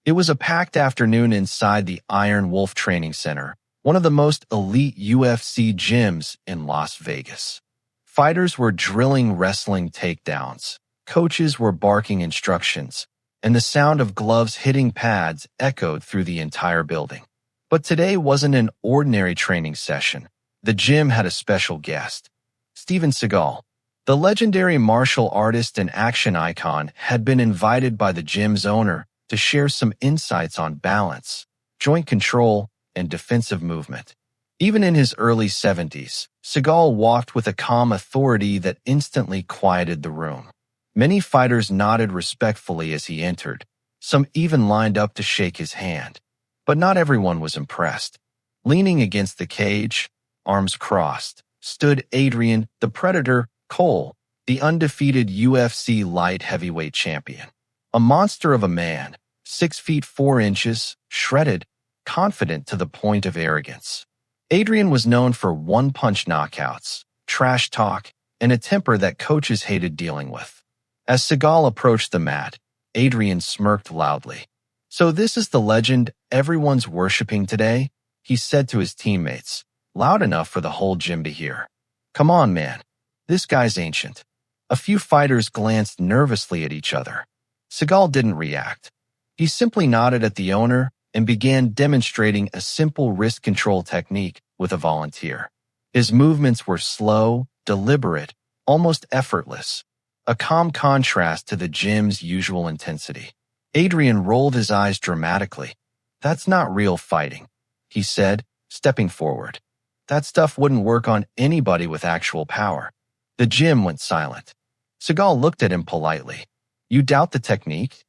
It was a packed afternoon inside the Iron Wolf Training Center, one of the most elite UFC gyms in Las Vegas. Fighters were drilling wrestling takedowns, coaches were barking instructions, and the sound of gloves hitting pads echoed through the entire building. But today wasn't an ordinary training session. The gym had a special guest. Steven Seagal, the legendary martial artist and action icon, had been invited by the gym's owner to share some insights on balance, joint control, and defensive movement. Even in his early 70s, Seagal walked with a calm authority that instantly quieted the room. Many fighters nodded respectfully as he entered. Some even lined up to shake his hand. But not everyone was impressed. Leaning against the cage, arms crossed, stood Adrien "the Predator" Cole, the undefeated UFC light heavyweight champion. A monster of a man, 6 feet 4 inches, shredded, confident to the point of arrogance. Adrien was known for one-punch knockouts, trash talk, and a temper that coaches hated dealing with. As Seagal approached the mat, Adrien smirked loudly. "So this is the legend everyone's worshipping today?" he said to his teammates, loud enough for the whole gym to hear. "Come on, man. This guy's ancient." A few fighters glanced nervously at each other. Seagal didn't react. He simply nodded at the owner and began demonstrating a simple wrist control technique with a volunteer. His movements were slow, deliberate, almost effortless, a calm contrast to the gym's usual intensity. Adrien rolled his eyes dramatically. "That's not real fighting," he said, stepping forward. "That stuff wouldn't work on anybody with actual power." The gym went silent. Seagal looked at him politely. "You doubt the technique?"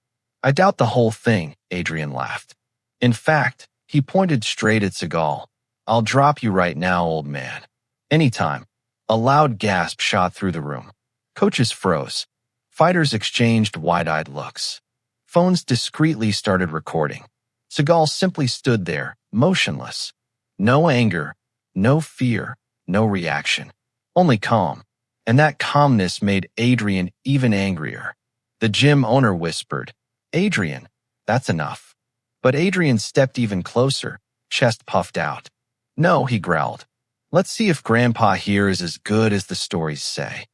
"I doubt the whole thing," Adrien laughed. In fact, he pointed straight at Seagal. "I'll drop you right now, old man. Anytime." A loud gasp shot through the room. Coaches froze. Fighters exchanged wide-eyed looks. Phones discreetly started recording. Seagal simply stood there, motionless. No anger, no fear, no reaction. Only calm. And that calmness made Adrien even angrier. The gym owner whispered, "Adrien, that's enough." But Adrien stepped even closer, chest puffed out. "No," he growled. "Let's see if Grandpa here is as good as the stories say."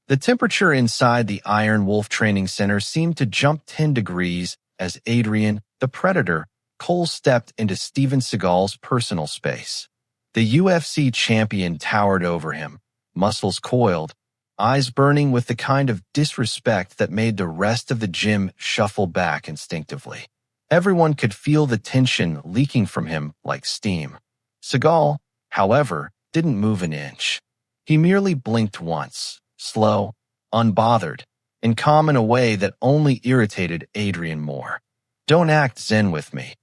The temperature inside the Iron Wolf Training Center seemed to jump 10 degrees as Adrien, the Predator, Cole stepped into Steven Seagal's personal space. The UFC champion towered over him, muscles coiled, eyes burning with the kind of disrespect that made the rest of the gym shuffle back instinctively. Everyone could feel the tension leaking from him like steam. Seagal, however, didn't move an inch. He merely blinked once, slow, unbothered, and calm in a way that only irritated Adrien more. "Don't act zen with me,"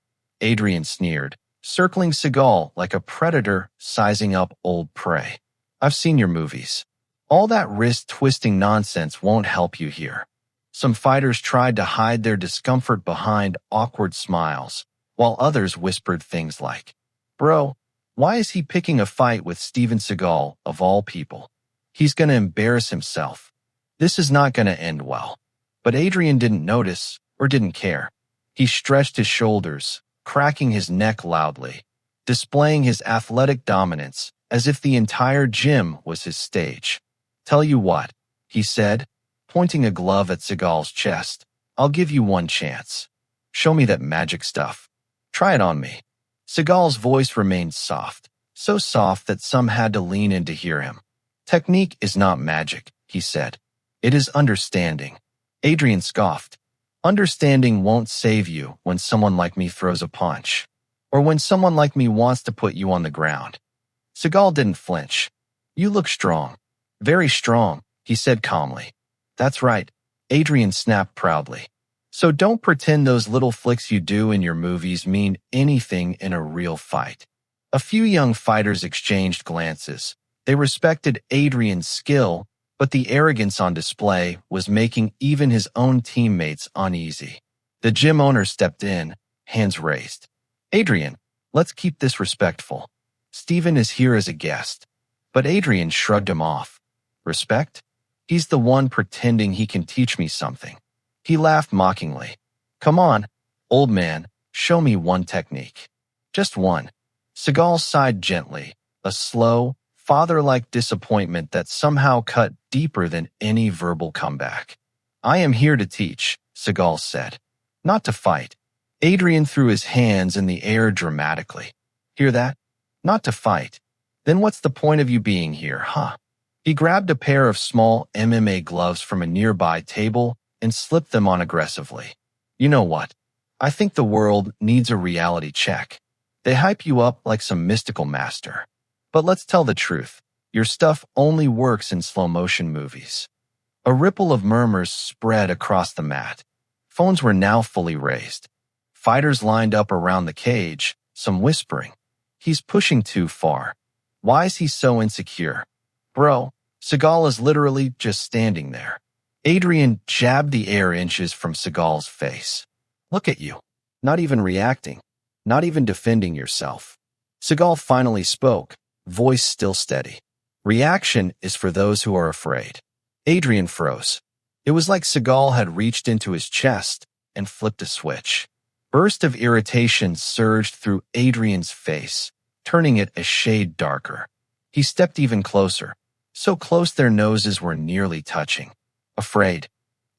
Adrien sneered, circling Seagal like a predator sizing up old prey. "I've seen your movies. All that wrist-twisting nonsense won't help you here." Some fighters tried to hide their discomfort behind awkward smiles, while others whispered things like, "Bro, why is he picking a fight with Steven Seagal, of all people? He's gonna embarrass himself. This is not gonna end well." But Adrien didn't notice or didn't care. He stretched his shoulders, cracking his neck loudly, displaying his athletic dominance as if the entire gym was his stage. "Tell you what," he said, pointing a glove at Seagal's chest. "I'll give you one chance. Show me that magic stuff. Try it on me." Seagal's voice remained soft, so soft that some had to lean in to hear him. "Technique is not magic," he said. "It is understanding." Adrien scoffed. "Understanding won't save you when someone like me throws a punch, or when someone like me wants to put you on the ground." Seagal didn't flinch. "You look strong. Very strong," he said calmly. "That's right," Adrien snapped proudly. "So don't pretend those little flicks you do in your movies mean anything in a real fight." A few young fighters exchanged glances. They respected Adrien's skill, but the arrogance on display was making even his own teammates uneasy. The gym owner stepped in, hands raised. "Adrien, let's keep this respectful. Steven is here as a guest." But Adrien shrugged him off. "Respect? He's the one pretending he can teach me something." He laughed mockingly. "Come on, Old man, show me one technique. Just one. Seagal sighed gently, a slow, father-like disappointment that somehow cut deeper than any verbal comeback. I am here to teach, Seagal said. Not to fight. Adrien threw his hands in the air dramatically. Hear that? Not to fight. Then what's the point of you being here, huh? He grabbed a pair of small MMA gloves from a nearby table and slipped them on aggressively. You know what? I think the world needs a reality check. They hype you up like some mystical master. But let's tell the truth. Your stuff only works in slow-motion movies. A ripple of murmurs spread across the mat. Phones were now fully raised. Fighters lined up around the cage, some whispering. He's pushing too far. Why is he so insecure? Bro, Seagal is literally just standing there. Adrien jabbed the air inches from Seagal's face. Look at you. Not even reacting. Not even defending yourself. Seagal finally spoke, voice still steady. Reaction is for those who are afraid. Adrien froze. It was like Seagal had reached into his chest and flipped a switch. Burst of irritation surged through Adrien's face, turning it a shade darker. He stepped even closer, so close their noses were nearly touching. Afraid,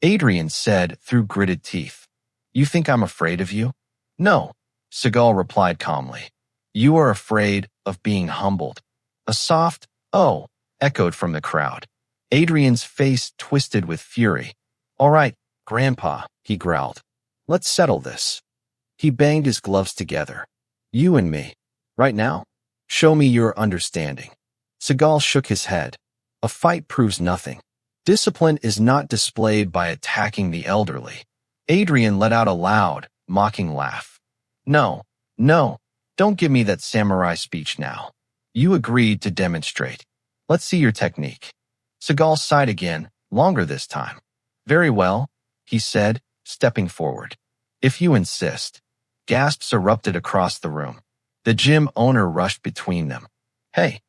Adrien said through gritted teeth. You think I'm afraid of you? No, Seagal replied calmly. You are afraid of being humbled. A soft, "Oh," echoed from the crowd. Adrien's face twisted with fury. All right, Grandpa, he growled. Let's settle this. He banged his gloves together. You and me. Right now? Show me your understanding. Seagal shook his head. A fight proves nothing. Discipline is not displayed by attacking the elderly. Adrien let out a loud, mocking laugh. No, don't give me that samurai speech now. You agreed to demonstrate. Let's see your technique. Seagal sighed again, longer this time. Very well, he said, stepping forward. If you insist. Gasps erupted across the room. The gym owner rushed between them. Hey,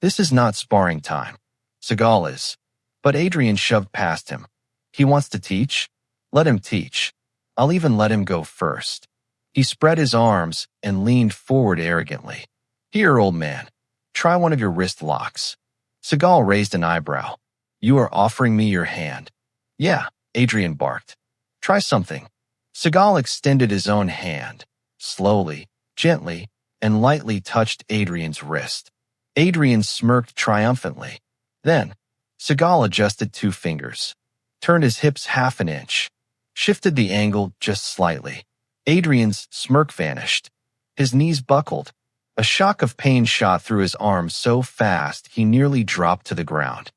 this is not sparring time. Seagal is. But Adrien shoved past him. He wants to teach? Let him teach. I'll even let him go first. He spread his arms and leaned forward arrogantly. Here, old man. Try one of your wrist locks. Seagal raised an eyebrow. You are offering me your hand. Yeah, Adrien barked. Try something. Seagal extended his own hand, slowly, gently, and lightly touched Adrien's wrist. Adrien smirked triumphantly. Then, Seagal adjusted 2 fingers, turned his hips half an inch, shifted the angle just slightly. Adrien's smirk vanished. His knees buckled. A shock of pain shot through his arm so fast he nearly dropped to the ground.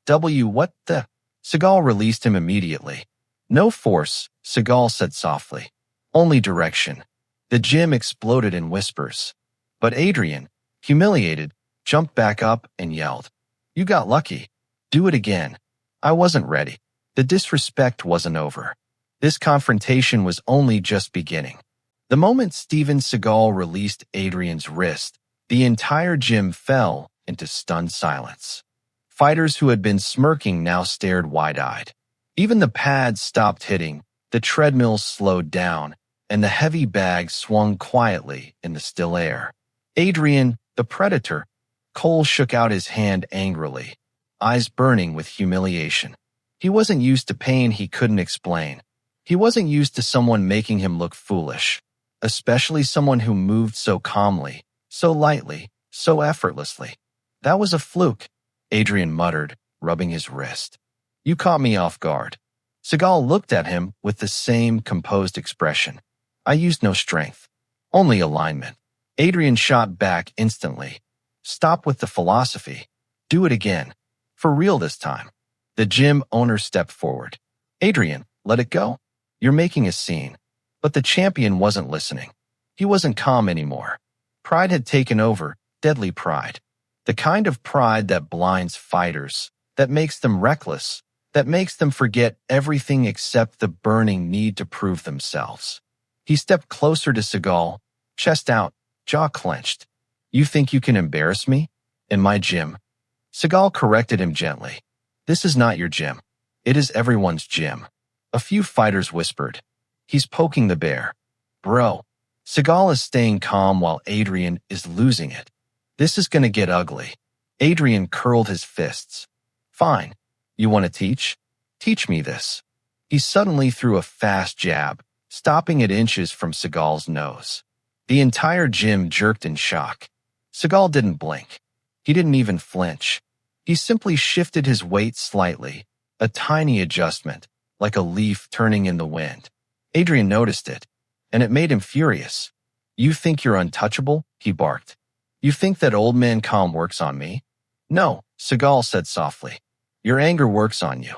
What the? Seagal released him immediately. No force, Seagal said softly. Only direction. The gym exploded in whispers. But Adrien, humiliated, jumped back up and yelled. You got lucky. Do it again. I wasn't ready. The disrespect wasn't over. This confrontation was only just beginning. The moment Steven Seagal released Adrien's wrist, the entire gym fell into stunned silence. Fighters who had been smirking now stared wide-eyed. Even the pads stopped hitting, the treadmills slowed down, and the heavy bag swung quietly in the still air. Adrien, the predator, Cole shook out his hand angrily, eyes burning with humiliation. He wasn't used to pain he couldn't explain. He wasn't used to someone making him look foolish, especially someone who moved so calmly, so lightly, so effortlessly. That was a fluke, Adrien muttered, rubbing his wrist. You caught me off guard. Seagal looked at him with the same composed expression. I used no strength, only alignment. Adrien shot back instantly. Stop with the philosophy. Do it again. For real this time. The gym owner stepped forward. Adrien, let it go. You're making a scene. But the champion wasn't listening. He wasn't calm anymore. Pride had taken over, deadly pride. The kind of pride that blinds fighters, that makes them reckless, that makes them forget everything except the burning need to prove themselves. He stepped closer to Seagal, chest out, jaw clenched. You think you can embarrass me? In my gym? Seagal corrected him gently. This is not your gym. It is everyone's gym. A few fighters whispered. He's poking the bear. Bro, Seagal is staying calm while Adrien is losing it. This is gonna get ugly. Adrien curled his fists. Fine. You want to teach? Teach me this. He suddenly threw a fast jab, stopping at inches from Seagal's nose. The entire gym jerked in shock. Seagal didn't blink. He didn't even flinch. He simply shifted his weight slightly, a tiny adjustment, like a leaf turning in the wind. Adrien noticed it, and it made him furious. You think you're untouchable? He barked. You think that old man calm works on me? No, Seagal said softly. Your anger works on you.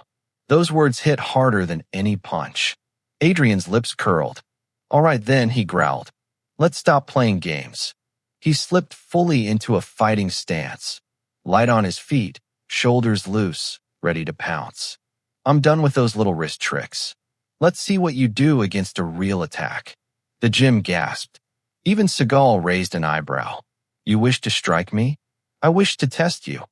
Those words hit harder than any punch. Adrien's lips curled. All right then, he growled. Let's stop playing games. He slipped fully into a fighting stance, light on his feet, shoulders loose, ready to pounce. I'm done with those little wrist tricks. Let's see what you do against a real attack. The gym gasped. Even Seagal raised an eyebrow. You wish to strike me? I wish to test you,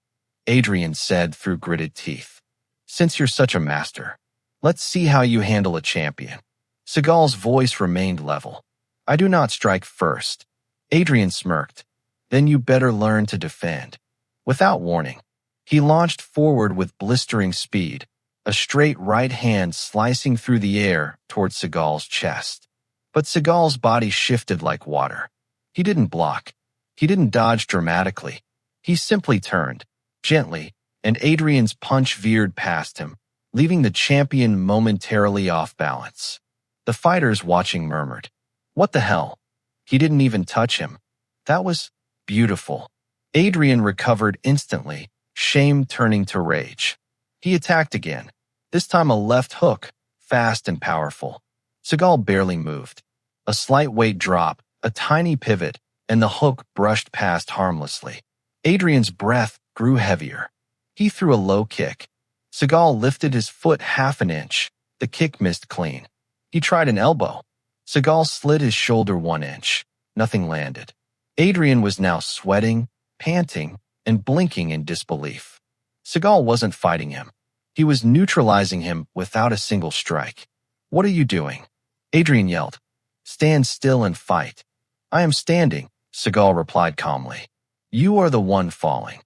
Adrien said through gritted teeth. Since you're such a master, let's see how you handle a champion. Seagal's voice remained level. I do not strike first. Adrien smirked. Then you better learn to defend. Without warning, he launched forward with blistering speed, a straight right hand slicing through the air toward Seagal's chest. But Seagal's body shifted like water. He didn't block. He didn't dodge dramatically. He simply turned, gently, and Adrien's punch veered past him, leaving the champion momentarily off balance. The fighters watching murmured, What the hell? He didn't even touch him. That was beautiful. Adrien recovered instantly, shame turning to rage. He attacked again, this time a left hook, fast and powerful. Seagal barely moved. A slight weight drop, a tiny pivot, and the hook brushed past harmlessly. Adrien's breath grew heavier. He threw a low kick. Seagal lifted his foot half an inch. The kick missed clean. He tried an elbow. Seagal slid his shoulder 1 inch. Nothing landed. Adrien was now sweating, panting, and blinking in disbelief. Seagal wasn't fighting him. He was neutralizing him without a single strike. What are you doing? Adrien yelled. Stand still and fight. I am standing, Seagal replied calmly. You are the one falling.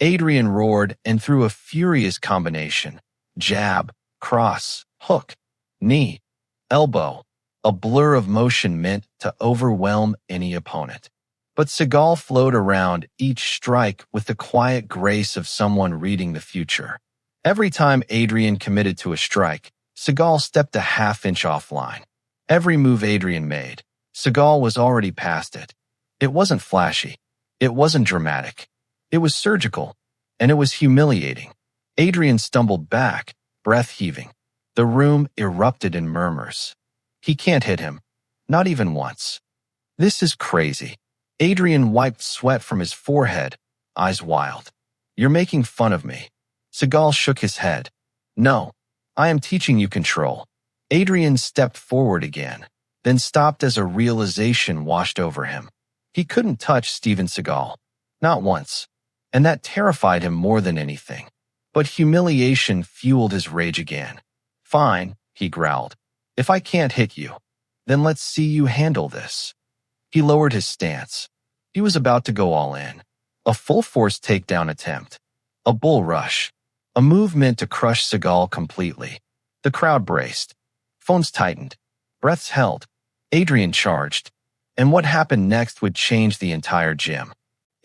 Adrien roared and threw a furious combination. Jab, cross, hook, knee, elbow. A blur of motion meant to overwhelm any opponent. But Seagal flowed around each strike with the quiet grace of someone reading the future. Every time Adrien committed to a strike, Seagal stepped a half-inch offline. Every move Adrien made, Seagal was already past it. It wasn't flashy. It wasn't dramatic. It was surgical, and it was humiliating. Adrien stumbled back, breath heaving. The room erupted in murmurs. He can't hit him. Not even once. This is crazy. Adrien wiped sweat from his forehead, eyes wild. You're making fun of me. Seagal shook his head. No, I am teaching you control. Adrien stepped forward again, then stopped as a realization washed over him. He couldn't touch Steven Seagal. Not once. And that terrified him more than anything. But humiliation fueled his rage again. Fine, he growled. If I can't hit you, then let's see you handle this. He lowered his stance. He was about to go all in. A full-force takedown attempt. A bull rush. A move meant to crush Seagal completely. The crowd braced. Phones tightened. Breaths held. Adrien charged. And what happened next would change the entire gym.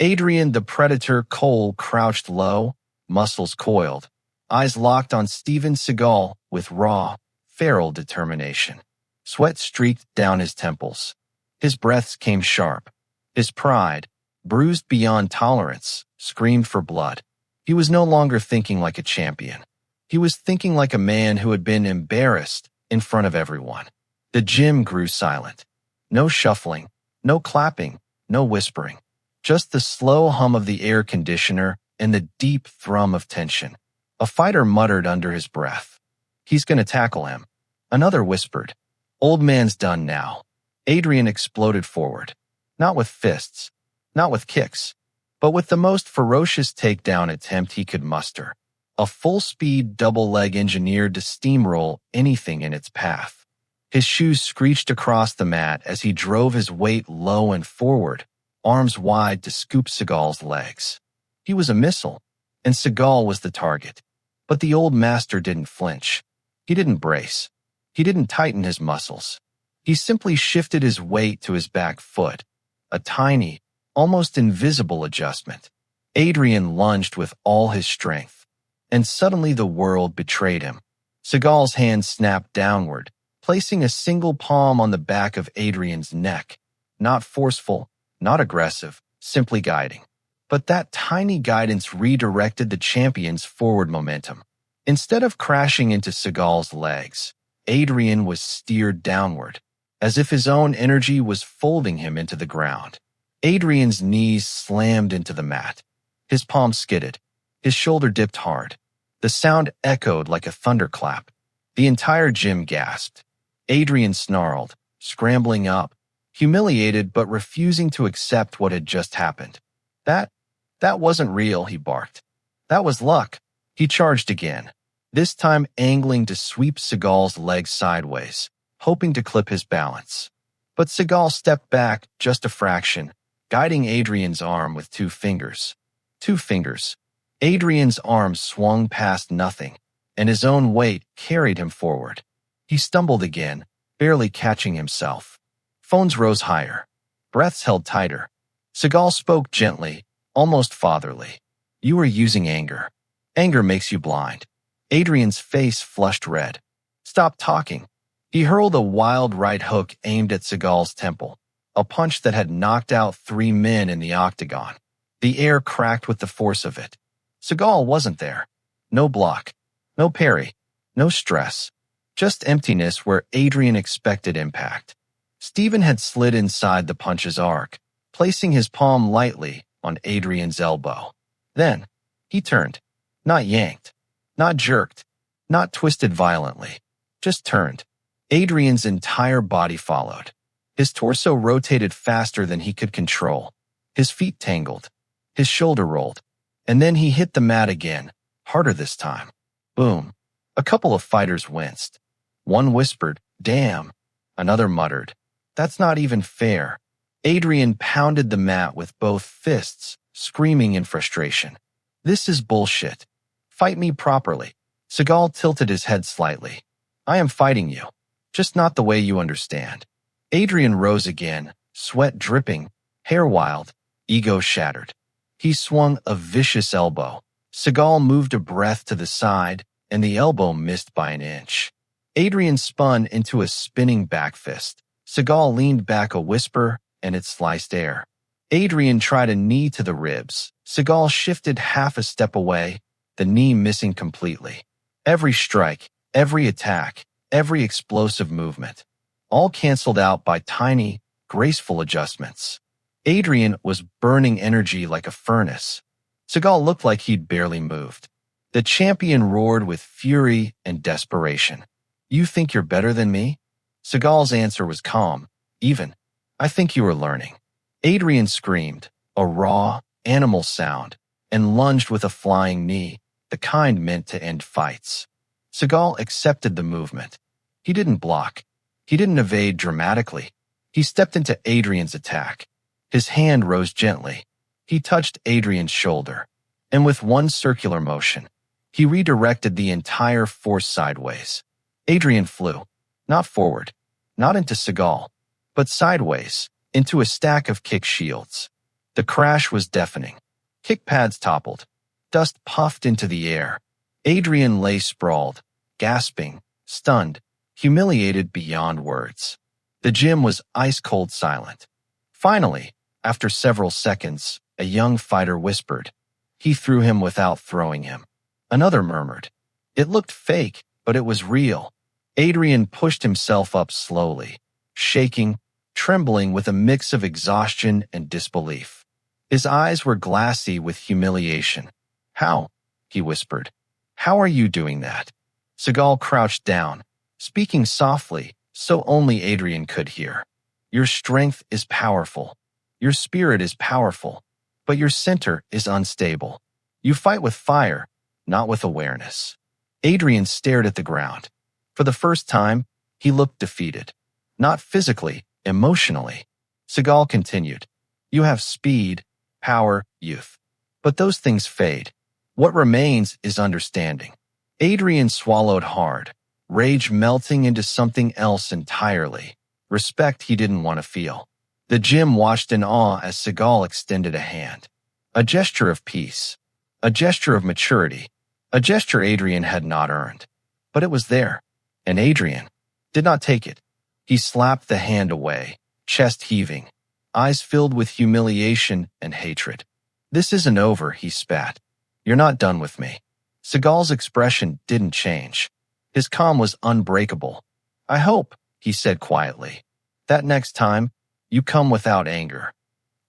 Adrien the Predator Cole crouched low, muscles coiled, eyes locked on Steven Seagal with raw, feral determination. Sweat streaked down his temples. His breaths came sharp. His pride, bruised beyond tolerance, screamed for blood. He was no longer thinking like a champion. He was thinking like a man who had been embarrassed in front of everyone. The gym grew silent. No shuffling, no clapping, no whispering. Just the slow hum of the air conditioner and the deep thrum of tension. A fighter muttered under his breath. He's going to tackle him. Another whispered. Old man's done now. Adrien exploded forward. Not with fists, not with kicks, but with the most ferocious takedown attempt he could muster. A full-speed double leg engineered to steamroll anything in its path. His shoes screeched across the mat as he drove his weight low and forward, arms wide to scoop Seagal's legs. He was a missile, and Seagal was the target. But the old master didn't flinch. He didn't brace. He didn't tighten his muscles. He simply shifted his weight to his back foot, a tiny, almost invisible adjustment. Adrien lunged with all his strength, and suddenly the world betrayed him. Seagal's hand snapped downward, placing a single palm on the back of Adrien's neck. Not forceful, not aggressive, simply guiding. But that tiny guidance redirected the champion's forward momentum. Instead of crashing into Seagal's legs, Adrien was steered downward, as if his own energy was folding him into the ground. Adrien's knees slammed into the mat. His palm skidded. His shoulder dipped hard. The sound echoed like a thunderclap. The entire gym gasped. Adrien snarled, scrambling up, humiliated but refusing to accept what had just happened. That wasn't real, he barked. That was luck. He charged again, this time angling to sweep Seagal's leg sideways, hoping to clip his balance. But Seagal stepped back just a fraction, guiding Adrien's arm with 2 fingers. 2 fingers. Adrien's arm swung past nothing, and his own weight carried him forward. He stumbled again, barely catching himself. Phones rose higher. Breaths held tighter. Seagal spoke gently, almost fatherly. You are using anger. Anger makes you blind. Adrien's face flushed red. Stop talking. He hurled a wild right hook aimed at Seagal's temple, a punch that had knocked out 3 men in the octagon. The air cracked with the force of it. Seagal wasn't there. No block. No parry. No stress. Just emptiness where Adrien expected impact. Steven had slid inside the punch's arc, placing his palm lightly on Adrien's elbow. Then, he turned. Not yanked. Not jerked. Not twisted violently. Just turned. Adrien's entire body followed. His torso rotated faster than he could control. His feet tangled. His shoulder rolled. And then he hit the mat again, harder this time. Boom. A couple of fighters winced. One whispered, "Damn." Another muttered, "That's not even fair." Adrien pounded the mat with both fists, screaming in frustration. "This is bullshit. Fight me properly." Seagal tilted his head slightly. "I am fighting you, just not the way you understand." Adrien rose again, sweat dripping, hair wild, ego shattered. He swung a vicious elbow. Seagal moved a breath to the side, and the elbow missed by an inch. Adrien spun into a spinning back fist. Seagal leaned back a whisper, and it sliced air. Adrien tried a knee to the ribs. Seagal shifted half a step away, the knee missing completely. Every strike, every attack, every explosive movement, all canceled out by tiny, graceful adjustments. Adrien was burning energy like a furnace. Seagal looked like he'd barely moved. The champion roared with fury and desperation. "You think you're better than me?" Seagal's answer was calm, even. "I think you are learning." Adrien screamed, a raw, animal sound, and lunged with a flying knee, the kind meant to end fights. Seagal accepted the movement. He didn't block. He didn't evade dramatically. He stepped into Adrien's attack. His hand rose gently. He touched Adrien's shoulder, and with one circular motion, he redirected the entire force sideways. Adrien flew, not forward, not into Seagal, but sideways, into a stack of kick shields. The crash was deafening. Kick pads toppled. Dust puffed into the air. Adrien lay sprawled, gasping, stunned, humiliated beyond words. The gym was ice-cold silent. Finally, after several seconds, a young fighter whispered. He threw him without throwing him. Another murmured. It looked fake, but it was real. Adrien pushed himself up slowly, shaking, trembling with a mix of exhaustion and disbelief. His eyes were glassy with humiliation. "How?" he whispered. "How are you doing that?" Seagal crouched down, speaking softly so only Adrien could hear. "Your strength is powerful. Your spirit is powerful, but your center is unstable. You fight with fire, not with awareness." Adrien stared at the ground. For the first time, He looked defeated. Not physically, emotionally. Seagal continued. You have speed, power, youth. But those things fade. What remains is understanding. Adrien swallowed hard, rage melting into something else entirely. Respect he didn't want to feel. The gym watched in awe as Seagal extended a hand. A gesture of peace. A gesture of maturity. A gesture Adrien had not earned. But it was there, and Adrien did not take it. He slapped the hand away, chest heaving, eyes filled with humiliation and hatred. This isn't over, he spat. You're not done with me. Seagal's expression didn't change. His calm was unbreakable. I hope, he said quietly, that next time, you come without anger.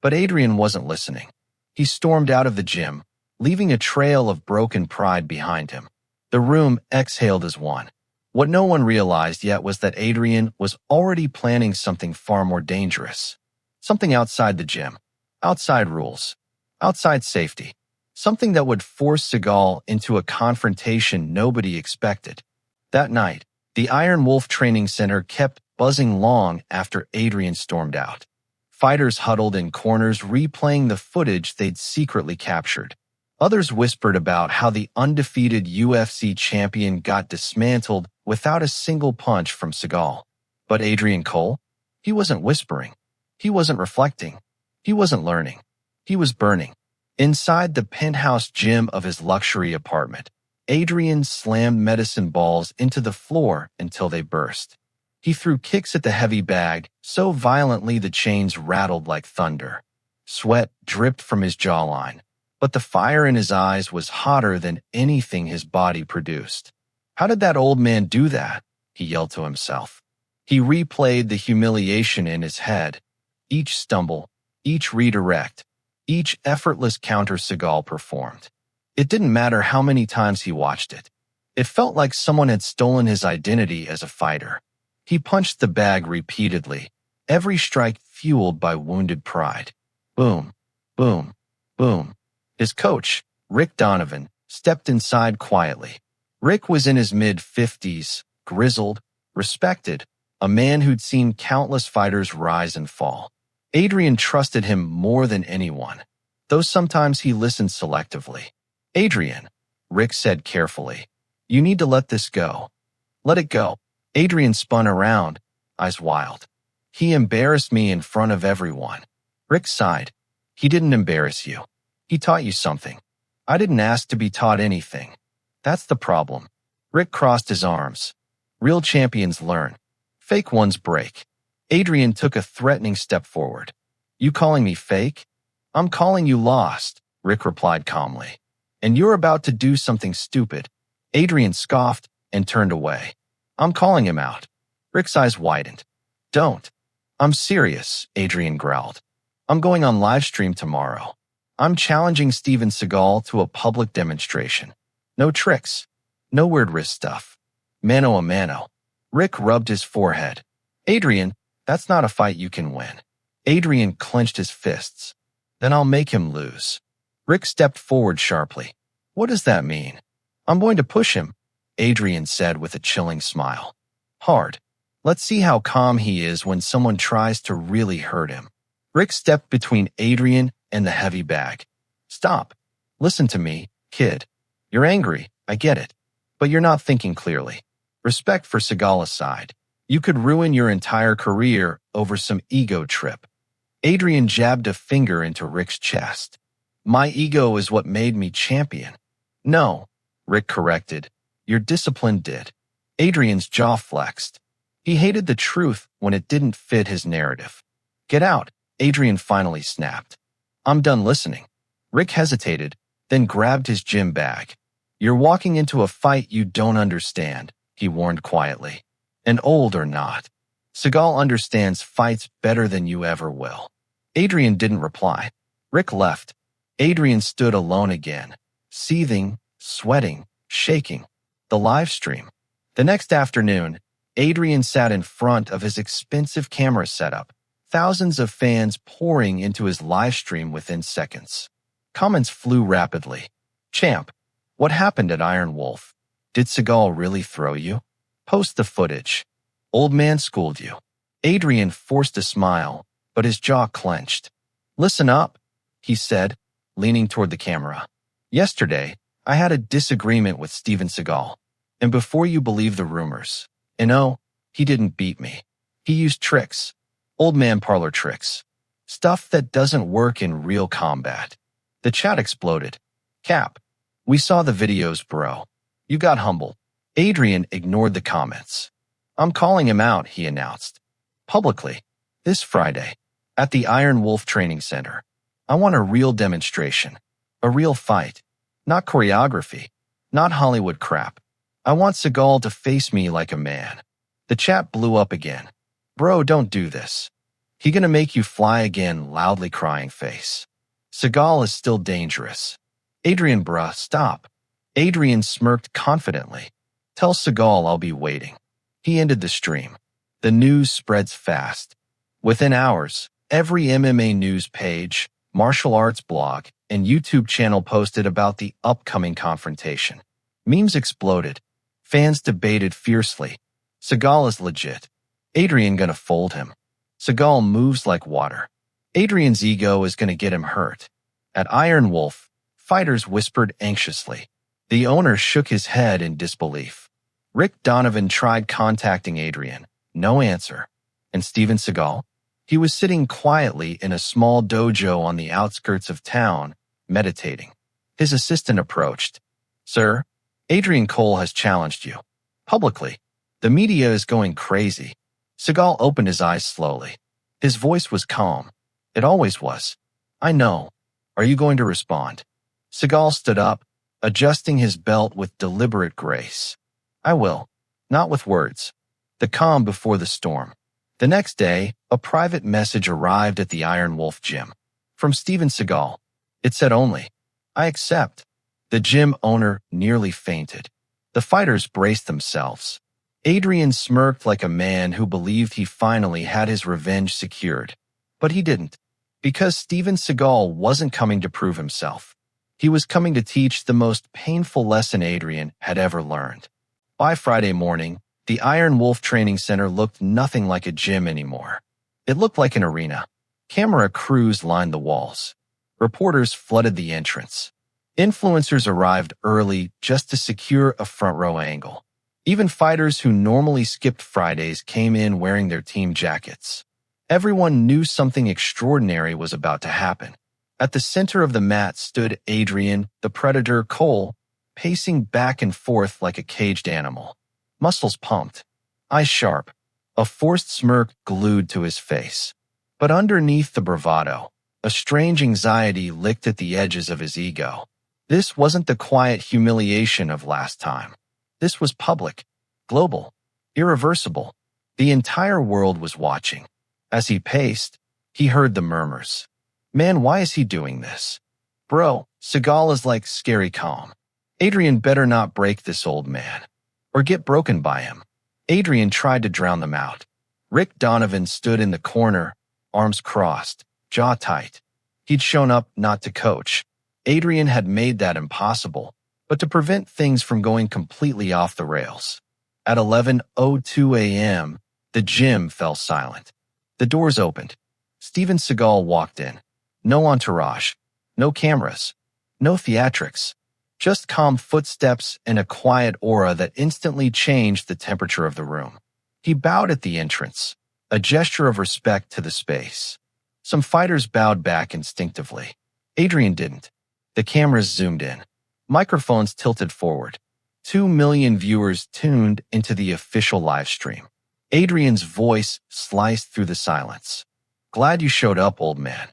But Adrien wasn't listening. He stormed out of the gym, leaving a trail of broken pride behind him. The room exhaled as one. What no one realized yet was that Adrien was already planning something far more dangerous. Something outside the gym, outside rules, outside safety. Something that would force Seagal into a confrontation nobody expected. That night, the Iron Wolf Training Center kept buzzing long after Adrien stormed out. Fighters huddled in corners replaying the footage they'd secretly captured. Others whispered about how the undefeated UFC champion got dismantled without a single punch from Seagal. But Adrien Cole? He wasn't whispering. He wasn't reflecting. He wasn't learning. He was burning. Inside the penthouse gym of his luxury apartment, Adrien slammed medicine balls into the floor until they burst. He threw kicks at the heavy bag so violently the chains rattled like thunder. Sweat dripped from his jawline, but the fire in his eyes was hotter than anything his body produced. How did that old man do that? He yelled to himself. He replayed the humiliation in his head. Each stumble, each redirect, each effortless counter Seagal performed. It didn't matter how many times he watched it. It felt like someone had stolen his identity as a fighter. He punched the bag repeatedly, every strike fueled by wounded pride. Boom, boom, boom. His coach, Rick Donovan, stepped inside quietly. Rick was in his mid-50s, grizzled, respected, a man who'd seen countless fighters rise and fall. Adrien trusted him more than anyone, though sometimes he listened selectively. Adrien, Rick said carefully, you need to let this go. Let it go. Adrien spun around, eyes wild. He embarrassed me in front of everyone. Rick sighed. He didn't embarrass you. He taught you something. I didn't ask to be taught anything. That's the problem. Rick crossed his arms. Real champions learn. Fake ones break. Adrien took a threatening step forward. You calling me fake? I'm calling you lost, Rick replied calmly. And you're about to do something stupid. Adrien scoffed and turned away. I'm calling him out. Rick's eyes widened. Don't. I'm serious, Adrien growled. I'm going on live stream tomorrow. I'm challenging Steven Seagal to a public demonstration. No tricks. No weird wrist stuff. Mano a mano. Rick rubbed his forehead. Adrien, that's not a fight you can win. Adrien clenched his fists. Then I'll make him lose. Rick stepped forward sharply. What does that mean? I'm going to push him, Adrien said with a chilling smile. Hard. Let's see how calm he is when someone tries to really hurt him. Rick stepped between Adrien and the heavy bag. Stop. Listen to me, kid. You're angry, I get it. But you're not thinking clearly. Respect for Seagal aside, you could ruin your entire career over some ego trip. Adrien jabbed a finger into Rick's chest. My ego is what made me champion. No, Rick corrected. Your discipline did. Adrien's jaw flexed. He hated the truth when it didn't fit his narrative. Get out, Adrien finally snapped. I'm done listening. Rick hesitated, then grabbed his gym bag. You're walking into a fight you don't understand, he warned quietly. And old or not, Seagal understands fights better than you ever will. Adrien didn't reply. Rick left. Adrien stood alone again, seething, sweating, shaking. The live stream. The next afternoon, Adrien sat in front of his expensive camera setup, thousands of fans pouring into his live stream within seconds. Comments flew rapidly. Champ, what happened at Iron Wolf? Did Seagal really throw you? Post the footage. Old man schooled you. Adrien forced a smile, but his jaw clenched. Listen up, he said, leaning toward the camera. Yesterday, I had a disagreement with Steven Seagal. And before you believe the rumors, he didn't beat me. He used tricks. Old man parlor tricks. Stuff that doesn't work in real combat. The chat exploded. Cap. We saw the videos, bro. You got humbled. Adrien ignored the comments. I'm calling him out, he announced. Publicly. This Friday. At the Iron Wolf Training Center. I want a real demonstration. A real fight. Not choreography. Not Hollywood crap. I want Seagal to face me like a man. The chat blew up again. Bro, don't do this. He gonna make you fly again, loudly crying face. Seagal is still dangerous. Adrien, bruh, stop. Adrien smirked confidently. Tell Seagal I'll be waiting. He ended the stream. The news spreads fast. Within hours, every MMA news page, martial arts blog, and YouTube channel posted about the upcoming confrontation. Memes exploded. Fans debated fiercely. Seagal is legit. Adrien gonna fold him. Seagal moves like water. Adrien's ego is gonna get him hurt. At Iron Wolf, fighters whispered anxiously. The owner shook his head in disbelief. Rick Donovan tried contacting Adrien. No answer. And Steven Seagal? He was sitting quietly in a small dojo on the outskirts of town, meditating. His assistant approached. Sir, Adrien Cole has challenged you. Publicly. The media is going crazy. Seagal opened his eyes slowly. His voice was calm. It always was. I know. Are you going to respond? Seagal stood up, adjusting his belt with deliberate grace. I will. Not with words. The calm before the storm. The next day, a private message arrived at the Iron Wolf gym. From Steven Seagal. It said only, I accept. The gym owner nearly fainted. The fighters braced themselves. Adrien smirked like a man who believed he finally had his revenge secured. But he didn't. Because Steven Seagal wasn't coming to prove himself. He was coming to teach the most painful lesson Adrien had ever learned. By Friday morning, the Iron Wolf Training Center looked nothing like a gym anymore. It looked like an arena. Camera crews lined the walls. Reporters flooded the entrance. Influencers arrived early just to secure a front row angle. Even fighters who normally skipped Fridays came in wearing their team jackets. Everyone knew something extraordinary was about to happen. At the center of the mat stood Adrien, the Predator Cole, pacing back and forth like a caged animal. Muscles pumped, eyes sharp, a forced smirk glued to his face. But underneath the bravado, a strange anxiety licked at the edges of his ego. This wasn't the quiet humiliation of last time. This was public, global, irreversible. The entire world was watching. As he paced, he heard the murmurs. Man, why is he doing this? Bro, Seagal is like scary calm. Adrien better not break this old man. Or get broken by him. Adrien tried to drown them out. Rick Donovan stood in the corner, arms crossed, jaw tight. He'd shown up not to coach. Adrien had made that impossible, but to prevent things from going completely off the rails. At 11:02 a.m., the gym fell silent. The doors opened. Steven Seagal walked in. No entourage, no cameras, no theatrics, just calm footsteps and a quiet aura that instantly changed the temperature of the room. He bowed at the entrance, a gesture of respect to the space. Some fighters bowed back instinctively. Adrien didn't. The cameras zoomed in. Microphones tilted forward. 2 million viewers tuned into the official live stream. Adrien's voice sliced through the silence. Glad you showed up, old man.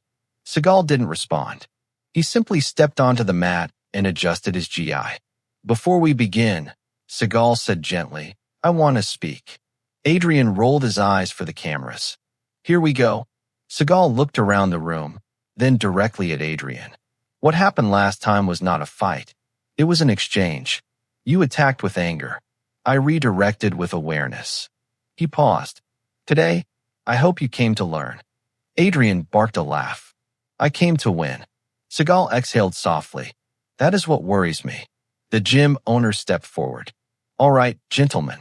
Seagal didn't respond. He simply stepped onto the mat and adjusted his GI. Before we begin, Seagal said gently, I want to speak. Adrien rolled his eyes for the cameras. Here we go. Seagal looked around the room, then directly at Adrien. What happened last time was not a fight. It was an exchange. You attacked with anger. I redirected with awareness. He paused. Today, I hope you came to learn. Adrien barked a laugh. I came to win. Seagal exhaled softly. That is what worries me. The gym owner stepped forward. All right, gentlemen.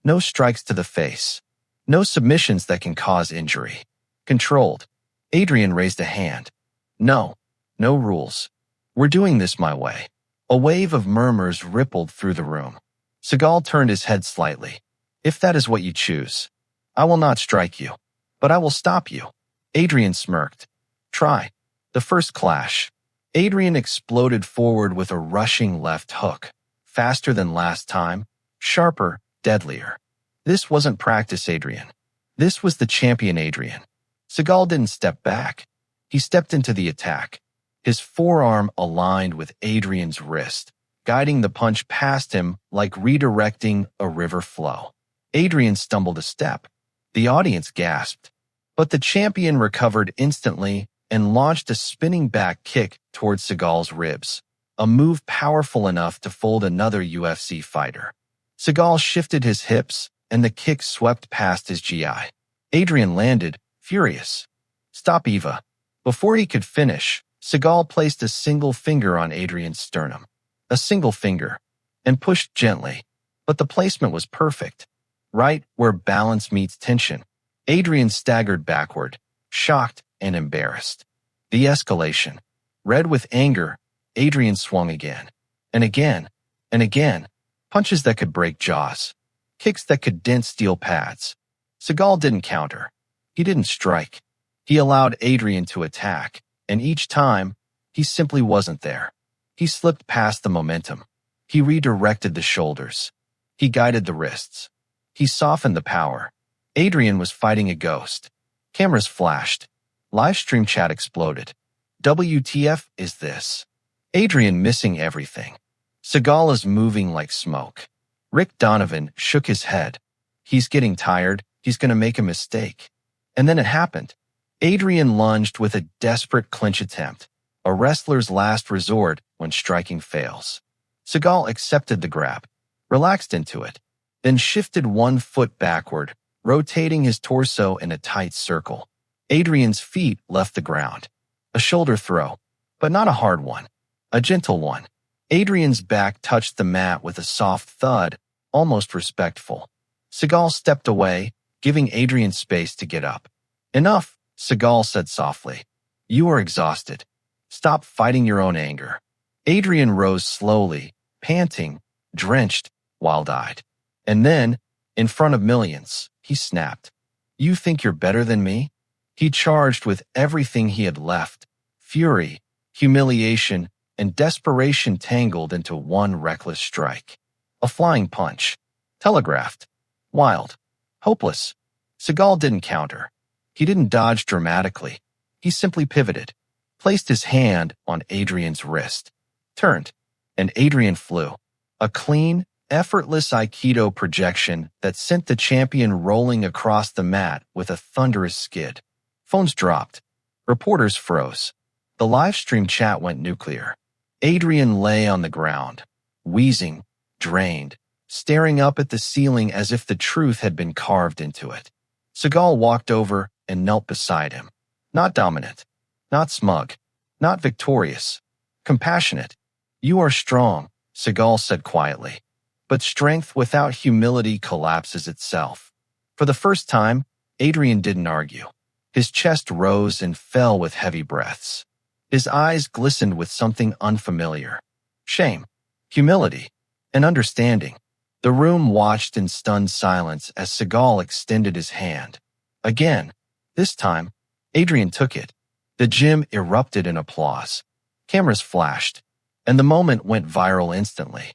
No strikes to the face. No submissions that can cause injury. Controlled. Adrien raised a hand. No. No rules. We're doing this my way. A wave of murmurs rippled through the room. Seagal turned his head slightly. If that is what you choose, I will not strike you, but I will stop you. Adrien smirked. Try. The first clash. Adrien exploded forward with a rushing left hook. Faster than last time. Sharper, deadlier. This wasn't practice Adrien. This was the champion Adrien. Seagal didn't step back. He stepped into the attack. His forearm aligned with Adrien's wrist, guiding the punch past him like redirecting a river flow. Adrien stumbled a step. The audience gasped, but the champion recovered instantly and launched a spinning back kick towards Seagal's ribs, a move powerful enough to fold another UFC fighter. Seagal shifted his hips, and the kick swept past his GI. Adrien landed, furious. Stop, Eva. Before he could finish, Seagal placed a single finger on Adrien's sternum. A single finger, and pushed gently, but the placement was perfect, right where balance meets tension. Adrien staggered backward, shocked and embarrassed. The escalation. Red with anger, Adrien swung again, and again, and again, punches that could break jaws, kicks that could dent steel pads. Seagal didn't counter. He didn't strike. He allowed Adrien to attack, and each time, he simply wasn't there. He slipped past the momentum. He redirected the shoulders. He guided the wrists. He softened the power. Adrien was fighting a ghost. Cameras flashed. Livestream chat exploded. WTF is this? Adrien missing everything. Seagal is moving like smoke. Rick Donovan shook his head. He's getting tired. He's going to make a mistake. And then it happened. Adrien lunged with a desperate clinch attempt, a wrestler's last resort when striking fails. Seagal accepted the grab, relaxed into it, then shifted one foot backward, rotating his torso in a tight circle. Adrien's feet left the ground. A shoulder throw, but not a hard one, a gentle one. Adrien's back touched the mat with a soft thud, almost respectful. Seagal stepped away, giving Adrien space to get up. Enough, Seagal said softly. You are exhausted. Stop fighting your own anger. Adrien rose slowly, panting, drenched, wild-eyed. And then, in front of millions, he snapped. You think you're better than me? He charged with everything he had left. Fury, humiliation, and desperation tangled into one reckless strike. A flying punch. Telegraphed. Wild. Hopeless. Seagal didn't counter. He didn't dodge dramatically. He simply pivoted, placed his hand on Adrien's wrist, turned, and Adrien flew. A clean, effortless Aikido projection that sent the champion rolling across the mat with a thunderous skid. Phones dropped. Reporters froze. The live stream chat went nuclear. Adrien lay on the ground, wheezing, drained, staring up at the ceiling as if the truth had been carved into it. Seagal walked over and knelt beside him. Not dominant, not smug, not victorious, compassionate. You are strong, Seagal said quietly. But strength without humility collapses itself. For the first time, Adrien didn't argue. His chest rose and fell with heavy breaths. His eyes glistened with something unfamiliar. Shame, humility, and understanding. The room watched in stunned silence as Seagal extended his hand. Again, this time, Adrien took it. The gym erupted in applause. Cameras flashed, and the moment went viral instantly.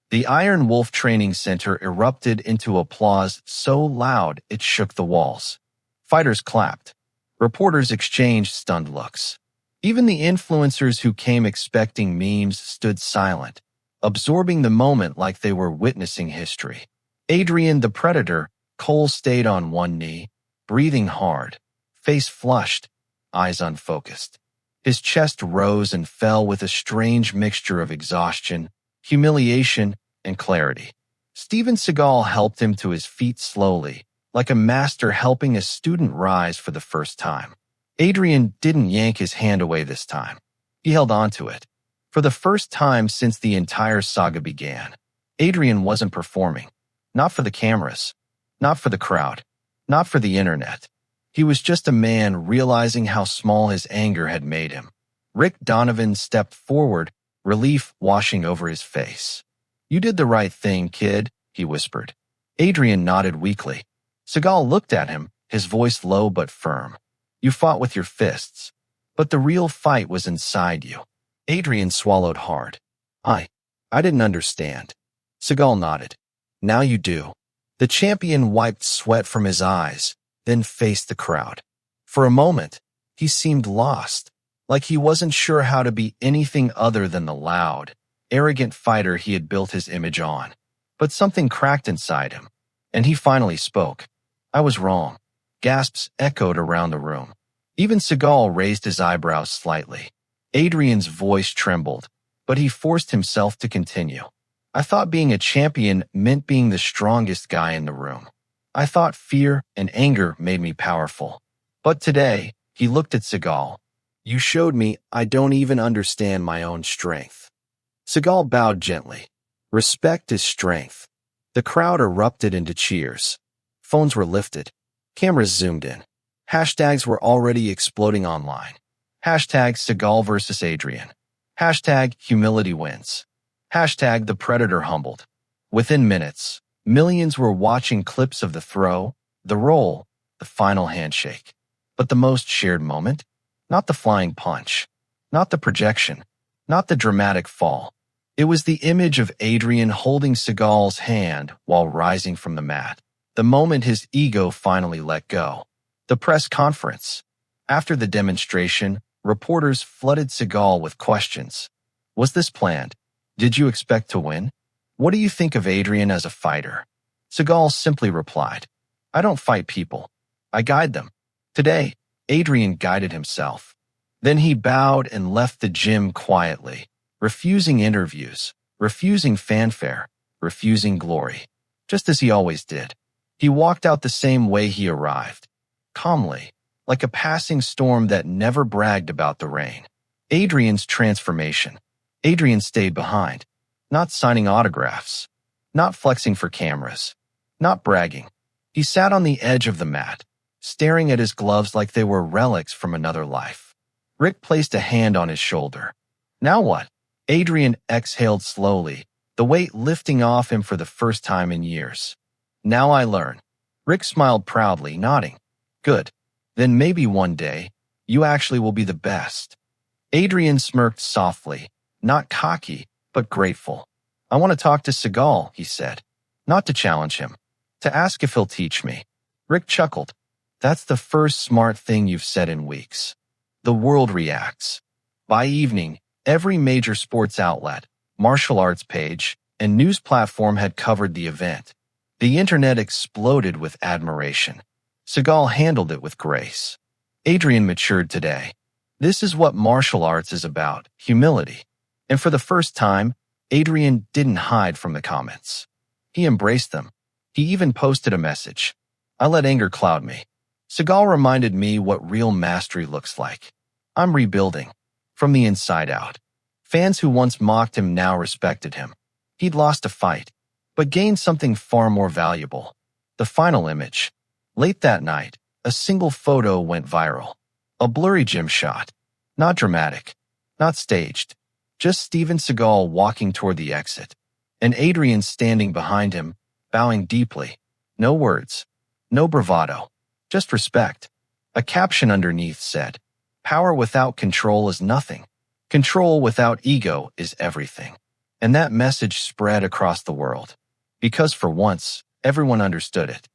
The Iron Wolf Training Center erupted into applause so loud it shook the walls. Fighters clapped. Reporters exchanged stunned looks. Even the influencers who came expecting memes stood silent, absorbing the moment like they were witnessing history. Adrien the Predator, Cole stayed on one knee, breathing hard, face flushed, eyes unfocused. His chest rose and fell with a strange mixture of exhaustion, humiliation, and clarity. Steven Seagal helped him to his feet slowly, like a master helping a student rise for the first time. Adrien didn't yank his hand away this time. He held on to it. For the first time since the entire saga began, Adrien wasn't performing. Not for the cameras. Not for the crowd. Not for the internet. He was just a man realizing how small his anger had made him. Rick Donovan stepped forward, relief washing over his face. "You did the right thing, kid," he whispered. Adrien nodded weakly. Seagal looked at him, his voice low but firm. "You fought with your fists, but the real fight was inside you." Adrien swallowed hard. I didn't understand." Seagal nodded. "Now you do." The champion wiped sweat from his eyes, then faced the crowd. For a moment, he seemed lost, like he wasn't sure how to be anything other than the loud, arrogant fighter he had built his image on. But something cracked inside him, and he finally spoke. "I was wrong." Gasps echoed around the room. Even Seagal raised his eyebrows slightly. Adrien's voice trembled, but he forced himself to continue. "I thought being a champion meant being the strongest guy in the room. I thought fear and anger made me powerful. But today," he looked at Seagal, "you showed me I don't even understand my own strength." Seagal bowed gently. "Respect is strength." The crowd erupted into cheers. Phones were lifted. Cameras zoomed in. Hashtags were already exploding online. Hashtag Seagal versus Adrien. Hashtag humility wins. Hashtag the predator humbled. Within minutes, millions were watching clips of the throw, the roll, the final handshake. But the most shared moment? Not the flying punch. Not the projection. Not the dramatic fall. It was the image of Adrien holding Seagal's hand while rising from the mat. The moment his ego finally let go. The press conference. After the demonstration, reporters flooded Seagal with questions. Was this planned? Did you expect to win? What do you think of Adrien as a fighter? Seagal simply replied, "I don't fight people. I guide them." Today, Adrien guided himself. Then he bowed and left the gym quietly, refusing interviews, refusing fanfare, refusing glory, just as he always did. He walked out the same way he arrived, calmly, like a passing storm that never bragged about the rain. Adrien's transformation. Adrien stayed behind, not signing autographs, not flexing for cameras, not bragging. He sat on the edge of the mat, staring at his gloves like they were relics from another life. Rick placed a hand on his shoulder. "Now what?" Adrien exhaled slowly, the weight lifting off him for the first time in years. "Now I learn." Rick smiled proudly, nodding. "Good. Then maybe one day, you actually will be the best." Adrien smirked softly, not cocky, but grateful. "I want to talk to Seagal," he said. "Not to challenge him. To ask if he'll teach me." Rick chuckled. "That's the first smart thing you've said in weeks." The world reacts. By evening, every major sports outlet, martial arts page, and news platform had covered the event. The internet exploded with admiration. Seagal handled it with grace. Adrien matured today. This is what martial arts is about, humility. And for the first time, Adrien didn't hide from the comments. He embraced them. He even posted a message. "I let anger cloud me. Seagal reminded me what real mastery looks like. I'm rebuilding. From the inside out." Fans who once mocked him now respected him. He'd lost a fight, but gained something far more valuable. The final image. Late that night, a single photo went viral. A blurry gym shot. Not dramatic. Not staged. Just Steven Seagal walking toward the exit. And Adrien standing behind him, bowing deeply. No words. No bravado. Just respect. A caption underneath said, "Power without control is nothing. Control without ego is everything." And that message spread across the world. Because for once, everyone understood it.